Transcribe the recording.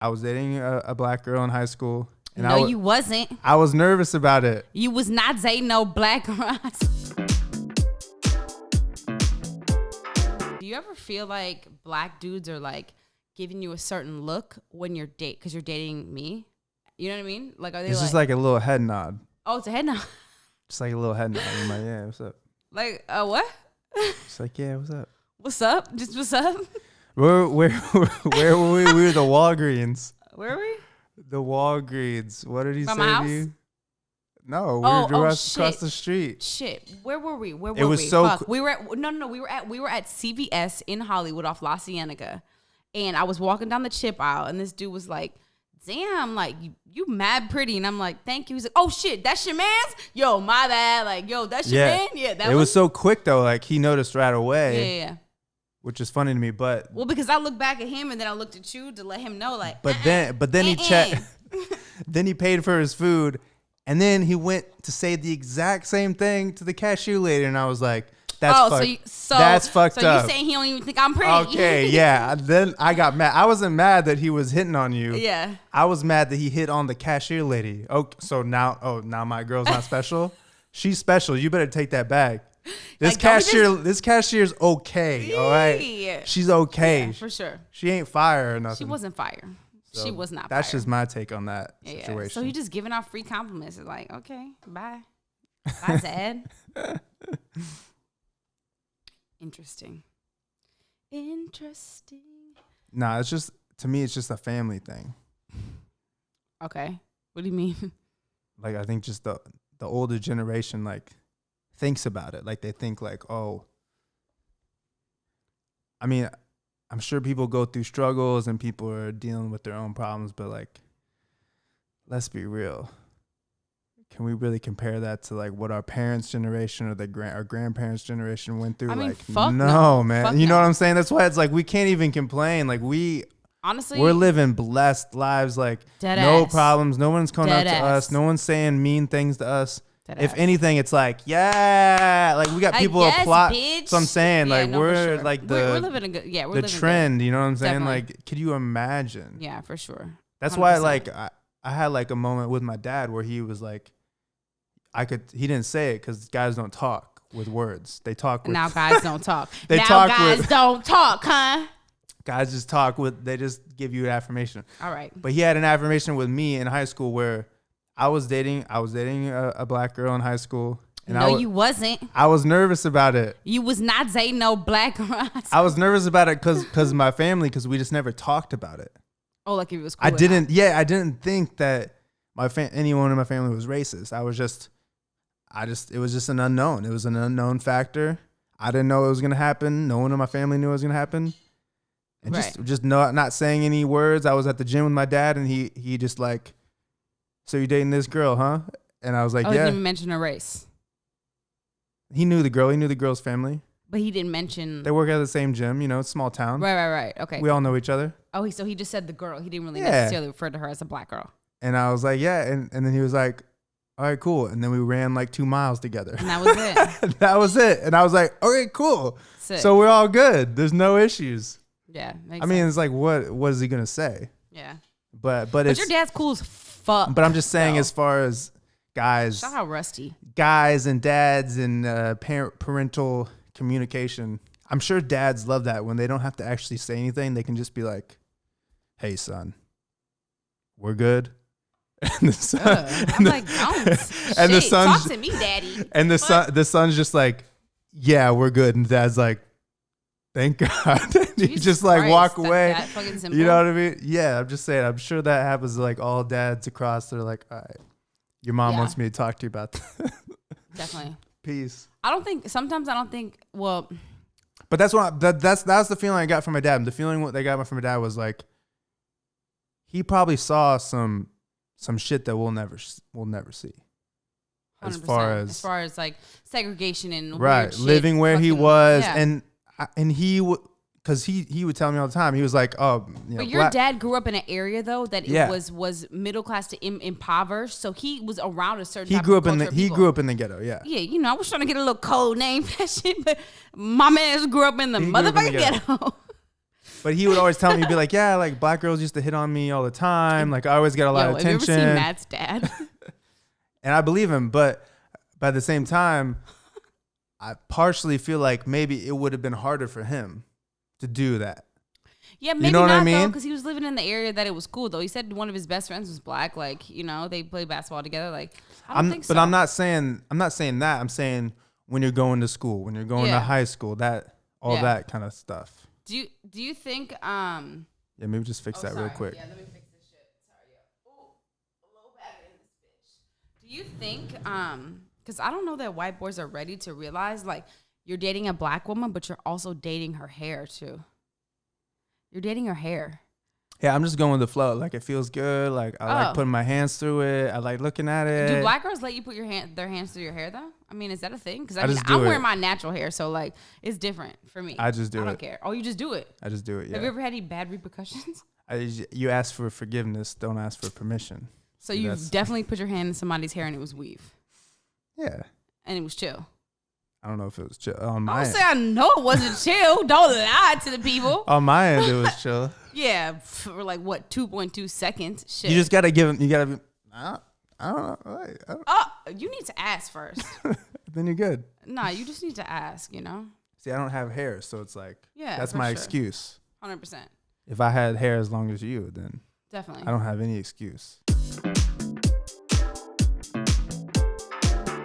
I was dating a black girl in high school. And No, you wasn't. I was nervous about it. You was not dating no black girl. Do you ever feel like black dudes are like giving you a certain look when you're because you're dating me? You know what I mean? Like, are they It's just like a little head nod. Oh, it's a head nod. Just like a little head nod. I'm like, yeah, what's up? Like, what? It's like, yeah, what's up? What's up? Just what's up? Where were we? We were the Walgreens. Where are we? The Walgreens. What did he By say my to house? you? No, we were across the street. Shit. Where were we? Where were It was we? so Fuck. We were at no. We were at CVS in Hollywood off La Cienega, and I was walking down the chip aisle, and this dude was like, "Damn, like you mad pretty," and I'm like, "Thank you." He's like, "Oh shit, that's your man's? Yo, my bad. Like, yo, that's your man? Yeah, that it was so quick though. Like he noticed right away. Yeah. Which is funny to me, but Well, because I looked back at him and then I looked at you to let him know, like. But then he checked. Then he paid for his food, and then he went to say the exact same thing to the cashier lady, and I was like, "That's that's fucked up." So you saying he don't even think I'm pretty? Okay, yeah. Then I got mad. I wasn't mad that he was hitting on you. Yeah. I was mad that he hit on the cashier lady. Oh, so now my girl's not special. She's special. You better take that back. This cashier's okay. All right, she's okay. Yeah, for sure. She ain't fire or nothing. She wasn't fire. So she was not. That's fire. just my take on that situation. Yeah. So he just giving out free compliments. It's like, okay, bye. Bye, Zed. Interesting. Nah, it's just, to me, it's just a family thing. Okay. What do you mean? Like, I think just the older generation, like, thinks about it. Like, they think, like, oh, I mean, I'm sure people go through struggles and people are dealing with their own problems, but, like, let's be real. Can we really compare that to like what our parents' generation or our grandparents' generation went through? I mean, like, fuck no, man. Fuck you know no. what I'm saying? That's why it's like we can't even complain. Like honestly, we're living blessed lives. Like no problems. No one's coming up to us. No one's saying mean things to us. If anything, it's like, yeah, like we got people apply. So I'm saying, yeah, like no, we're sure. like we're living a good, we're the living trend. Good. You know what I'm saying? Definitely. Like, could you imagine? Yeah, for sure. That's 100%. why, like, I had like a moment with my dad where he was like, he didn't say it because guys don't talk with words. They talk with. Now guys don't talk. Guys don't talk, huh? Guys just talk they just give you an affirmation. All right. But he had an affirmation with me in high school where I was dating a black girl in high school. And no, you wasn't. I was nervous about it. You was not dating no black girl. I was nervous about it because of my family, because we just never talked about it. Oh, like it was cool. I didn't think that anyone in my family was racist. It was just an unknown. It was an unknown factor. I didn't know it was going to happen. No one in my family knew it was going to happen. And just not saying any words. I was at the gym with my dad, and he just like, so you dating this girl, huh? And I was like, yeah. He didn't even mention her race. He knew the girl. He knew the girl's family. But he didn't mention. They work at the same gym. You know, it's a small town. Right. Okay. We all know each other. Oh, so he just said the girl. He didn't really necessarily refer to her as a black girl. And I was like, yeah. And then he was like, all right, cool. And then we ran like 2 miles together. And that was it. That was it. And I was like, okay, cool. Sick. So we're all good. There's no issues. Yeah. I mean, it's like, what is he going to say? Yeah. But your dad's cool as fuck. But I'm just saying, as far as guys. Shout out Rusty. Guys and dads and parental communication. I'm sure dads love that when they don't have to actually say anything. They can just be like, hey, son, we're good. And the son, I'm like, don't. And the son, talk to me, daddy. And the son's just like, yeah, we're good. And dad's like, thank God. You just like walk away. You know what I mean? Yeah, I'm just saying. I'm sure that happens to like all dads across. They're like, all right, your mom wants me to talk to you about that. Definitely. Peace. Sometimes I don't think, well. But that's the feeling I got from my dad. The feeling what they got from my dad was like, he probably saw some shit that we'll never see. 100%. As far as like segregation and right, weird living shit, where he was, yeah. and he would, because he would tell me all the time. He was like, oh, but your dad grew up in an area though that it was middle class to impoverished, so he was around a certain. He grew up in the ghetto. Yeah. Yeah, you know, I was trying to get a little code name for that shit, but my man grew up in the motherfucking ghetto. But he would always tell me, be like, yeah, like black girls used to hit on me all the time. Like I always get a lot of Have you ever attention. seen Matt's dad? And I believe him, but at the same time, I partially feel like maybe it would have been harder for him to do that. Yeah, maybe know what not I mean? though, because he was living in the area that it was cool though. He said one of his best friends was black. Like, you know, they play basketball together. Like, I don't think so. But I'm not saying that. I'm saying when you're going to school, when you're going to high school, that kind of stuff. Do you think Yeah, maybe just fix that real quick. Yeah, let me fix this shit. Sorry, yeah. Oh, a little bag in this bitch. Do you think because I don't know that white boys are ready to realize like you're dating a black woman, but you're also dating her hair too. You're dating her hair. Yeah, I'm just going with the flow. Like it feels good. Like I like putting my hands through it. I like looking at it. Do black girls let you put their hands through your hair though? I mean, is that a thing? Because I'm it. wearing my natural hair, so like it's different for me. I just do it. I don't care. Oh, you just do it. I just do it. Yeah. Have you ever had any bad repercussions? You ask for forgiveness, don't ask for permission. So you've definitely put your hand in somebody's hair and it was weave. Yeah. And it was chill. I don't know if it was chill on my Don't end. say I know it wasn't chill. Don't lie to the people. On my end, it was chill. Yeah, for like what 2.2 seconds. Shit. You just gotta give them. You gotta be. I don't know. You need to ask first. Then you're good. Nah, you just need to ask. You know. See, I don't have hair, so it's like that's for my sure. excuse. 100%. If I had hair as long as you, then Definitely. I don't have any excuse.